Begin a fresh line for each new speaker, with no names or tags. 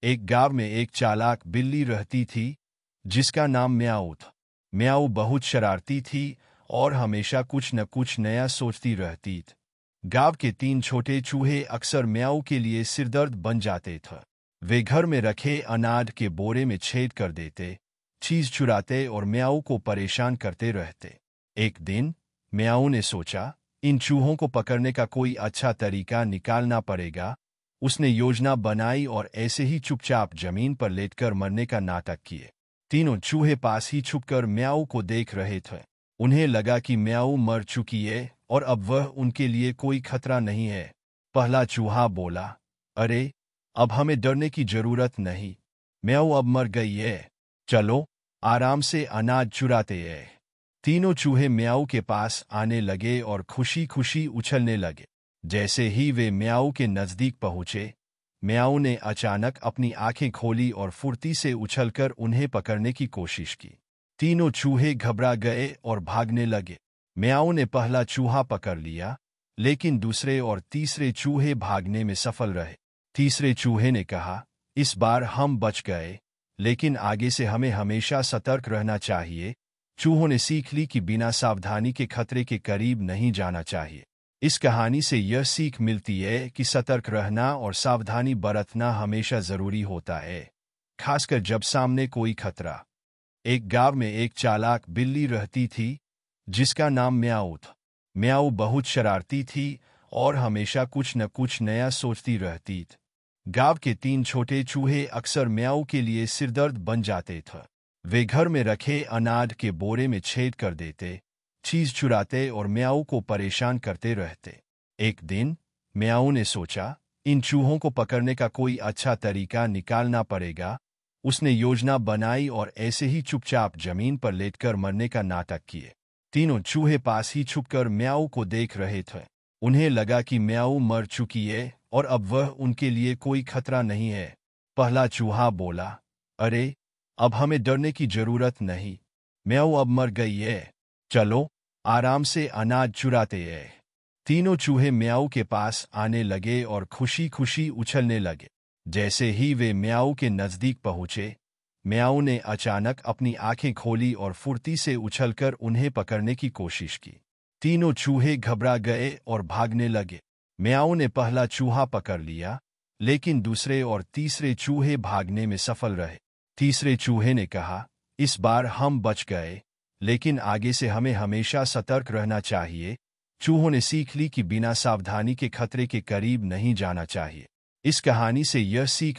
एक गांव में एक चालाक बिल्ली रहती थी जिसका नाम म्याऊ था। म्याऊ बहुत शरारती थी और हमेशा कुछ न कुछ नया सोचती रहती थी। गांव के 3 छोटे चूहे अक्सर म्याऊ के लिए सिरदर्द बन जाते थे। वे घर में रखे अनाज के बोरे में छेद कर देते, चीज चुराते और म्याऊ को परेशान करते रहते। एक दिन म्याऊ ने सोचा, इन चूहों को पकड़ने का कोई अच्छा तरीका निकालना पड़ेगा। उसने योजना बनाई और ऐसे ही चुपचाप जमीन पर लेटकर मरने का नाटक किए। तीनों चूहे पास ही छुपकर म्याऊ को देख रहे थे। उन्हें लगा कि म्याऊ मर चुकी है और अब वह उनके लिए कोई खतरा नहीं है। पहला चूहा बोला, अरे, अब हमें डरने की जरूरत नहीं। म्याऊ अब मर गई है। चलो आराम से अनाज चुराते हैं। तीनों चूहे म्याऊ के पास आने लगे और खुशी खुशी उछलने लगे। जैसे ही वे म्याऊ के नजदीक पहुंचे, म्याऊ ने अचानक अपनी आंखें खोली और फुर्ती से उछलकर उन्हें पकड़ने की कोशिश की। तीनों चूहे घबरा गए और भागने लगे। म्याऊ ने पहला चूहा पकड़ लिया, लेकिन दूसरे और तीसरे चूहे भागने में सफल रहे। तीसरे चूहे ने कहा, इस बार हम बच गए, लेकिन आगे से हमें हमेशा सतर्क रहना चाहिए। चूहों ने सीख ली कि बिना सावधानी के खतरे के करीब नहीं जाना चाहिए। इस कहानी से यह सीख मिलती है कि सतर्क रहना और सावधानी बरतना हमेशा जरूरी होता है, खासकर जब सामने कोई खतरा। एक गांव में एक चालाक बिल्ली रहती थी जिसका नाम म्याऊ था। म्याऊ बहुत शरारती थी और हमेशा कुछ न कुछ नया सोचती रहती थी। गांव के 3 छोटे चूहे अक्सर म्याऊ के लिए सिरदर्द बन जाते थे। वे घर में रखे अनाज के बोरे में छेद कर देते, चीज चुराते और म्याऊ को परेशान करते रहते। एक दिन म्याऊ ने सोचा, इन चूहों को पकड़ने का कोई अच्छा तरीका निकालना पड़ेगा। उसने योजना बनाई और ऐसे ही चुपचाप जमीन पर लेटकर मरने का नाटक किए। तीनों चूहे पास ही छुपकर म्याऊ को देख रहे थे। उन्हें लगा कि म्याऊ मर चुकी है और अब वह उनके लिए कोई खतरा नहीं है। पहला चूहा बोला, अरे, अब हमें डरने की जरूरत नहीं। म्याऊ अब मर गई है। चलो आराम से अनाज चुराते हैं। तीनों चूहे म्याऊ के पास आने लगे और खुशी खुशी उछलने लगे। जैसे ही वे म्याऊ के नजदीक पहुंचे, म्याऊ ने अचानक अपनी आंखें खोली और फुर्ती से उछलकर उन्हें पकड़ने की कोशिश की। तीनों चूहे घबरा गए और भागने लगे। म्याऊ ने पहला चूहा पकड़ लिया, लेकिन दूसरे और तीसरे चूहे भागने में सफल रहे। तीसरे चूहे ने कहा, इस बार हम बच गए, लेकिन आगे से हमें हमेशा सतर्क रहना चाहिए। चूहों ने सीख ली कि बिना सावधानी के खतरे के करीब नहीं जाना चाहिए। इस कहानी से यह सीख